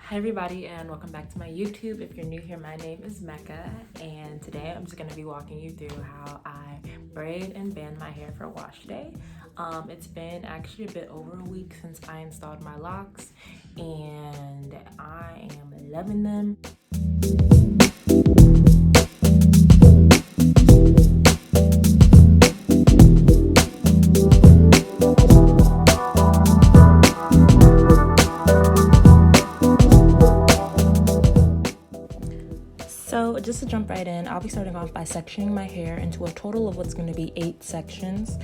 Hi everybody and welcome back to my YouTube. If you're new here, my name is Meccah and today I'm just going to be walking you through how I braid and band my hair for wash day. It's been actually a bit over a week since I installed my locks and I am loving them. So just to jump right in, I'll be starting off by sectioning my hair into a total of what's going to be 8 sections.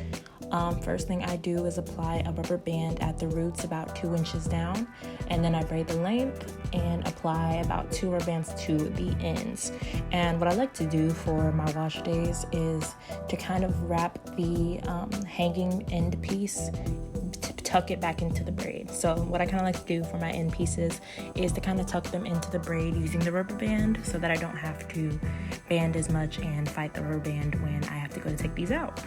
First thing I do is apply a rubber band at the roots about 2 inches down, and then I braid the length and apply about 2 rubber bands to the ends. And what I like to do for my wash days is to kind of wrap the hanging end piece, tuck it back into the braid. So what I kind of like to do for my end pieces is to kind of tuck them into the braid using the rubber band so that I don't have to band as much and fight the rubber band when I have to go to take these out.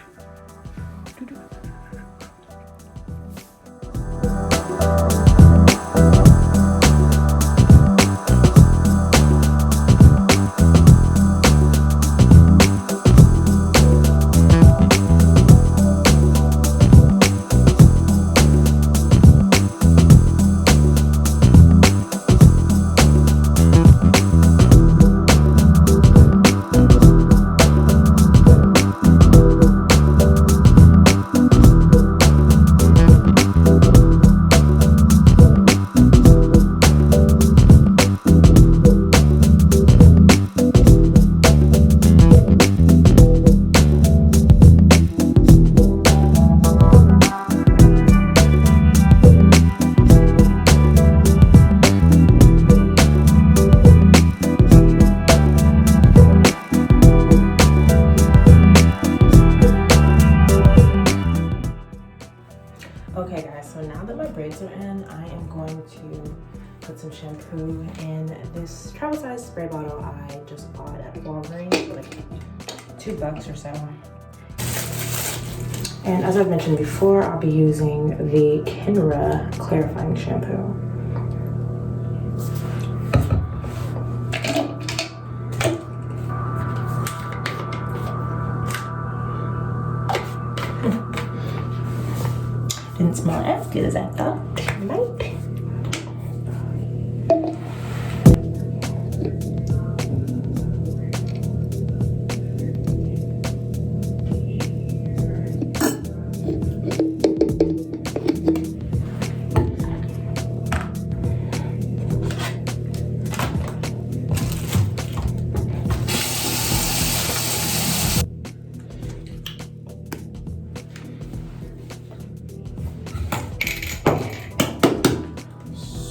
Okay guys, so now that my braids are in, I am going to put some shampoo in this travel size spray bottle I just bought at Walgreens for like $2 or so. And as I've mentioned before, I'll be using the Kenra clarifying shampoo. Didn't smell as good as I thought, right?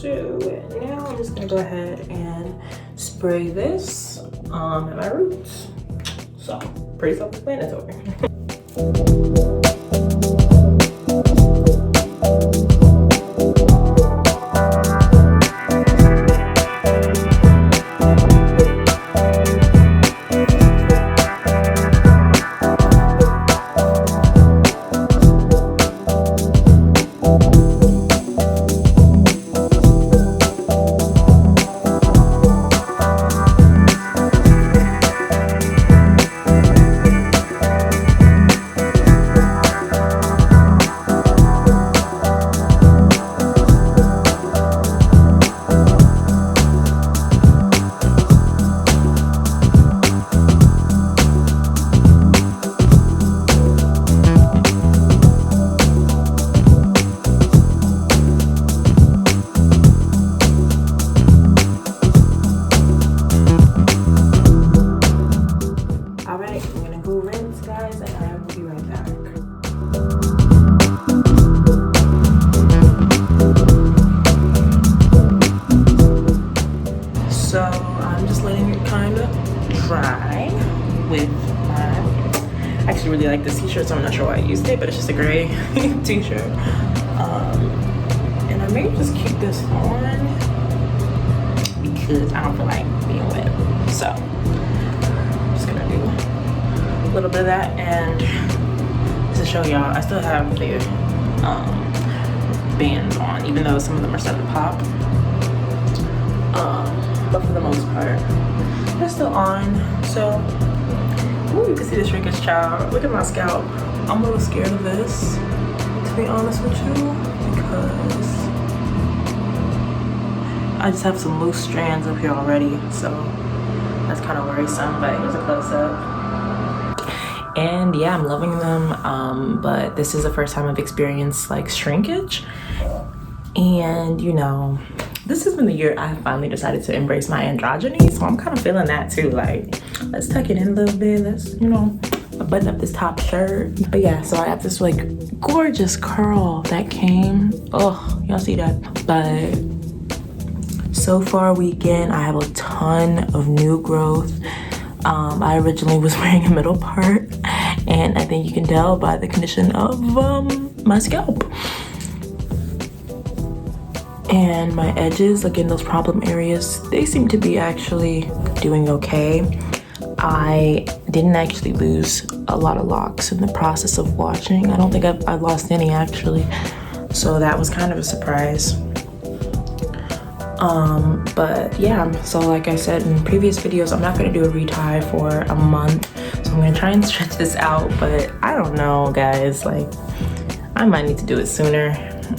So now I'm just gonna go ahead and spray this at my roots. So pretty self-explanatory. So I'm just letting it kind of dry with my, I actually really like this t-shirt, so I'm not sure why I used it, but it's just a gray t-shirt. And I may just keep this on because I don't feel like being wet. So I'm just gonna do a little bit of that, and just to show y'all, I still have the bands on, even though some of them are starting to pop. most part. They're still on, so ooh, you can see the shrinkage, child. Look at my scalp. I'm a little scared of this, to be honest with you, because I just have some loose strands up here already, so that's kind of worrisome. But here's a close-up. And yeah, I'm loving them, but this is the first time I've experienced like shrinkage. And you know, this has been the year I finally decided to embrace my androgyny, so I'm kind of feeling that too. Like, let's tuck it in a little bit, let's, you know, button up this top shirt. But yeah, so I have this like gorgeous curl that came, oh, y'all see that? But so far weekend I have a ton of new growth. I originally was wearing a middle part, and I think you can tell by the condition of my scalp. And my edges, like in those problem areas, they seem to be actually doing okay. I didn't actually lose a lot of locks in the process of washing. I don't think I've lost any actually, so that was kind of a surprise. But yeah, so like I said in previous videos, I'm not going to do a retie for a month, so I'm going to try and stretch this out. But I don't know, guys, like I might need to do it sooner.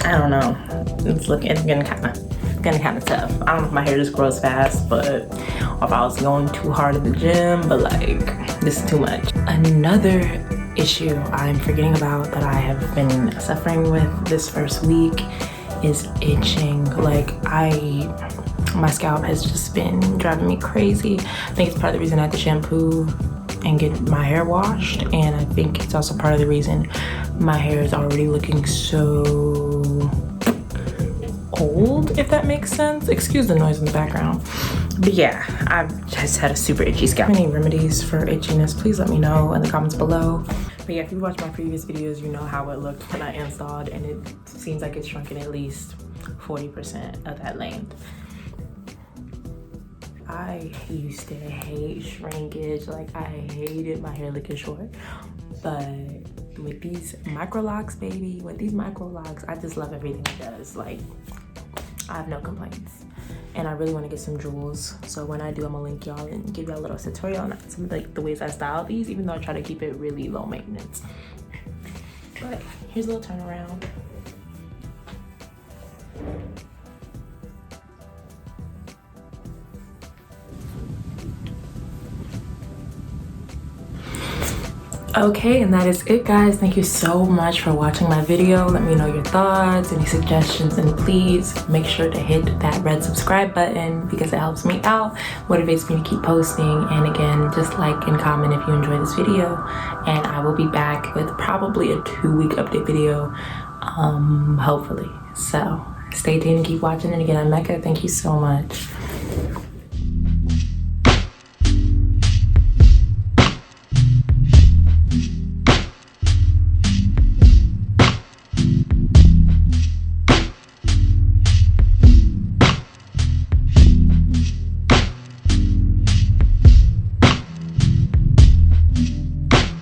I don't know, it's getting kind of tough. I don't know if my hair just grows fast, but or if I was going too hard at the gym, but like this is too much. Another issue I'm forgetting about that I have been suffering with this first week is itching. Like my scalp has just been driving me crazy. I think it's part of the reason I had to shampoo and get my hair washed, and I think it's also part of the reason my hair is already looking so old, if that makes sense. Excuse the noise in the background. But yeah, I've just had a super itchy scalp. Any remedies for itchiness, please let me know in the comments below. But yeah, if you watched my previous videos, you know how it looked when I installed, and it seems like it's shrunken at least 40% of that length. I used to hate shrinkage, like I hated my hair looking short, but with these Microlocs, baby, with these Microlocs, I just love everything it does. Like, I have no complaints, and I really want to get some jewels, so when I do, I'm gonna link y'all and give y'all a little tutorial on some of like the ways I style these, even though I try to keep it really low maintenance. But here's a little turnaround. Okay, and that is it, guys. Thank you so much for watching my video. Let me know your thoughts, any suggestions, and please make sure to hit that red subscribe button because it helps me out, motivates me to keep posting. And again, just like and comment if you enjoyed this video, and I will be back with probably a 2-week update video, hopefully. So stay tuned and keep watching. And again, I'm Meccah. Thank you so much.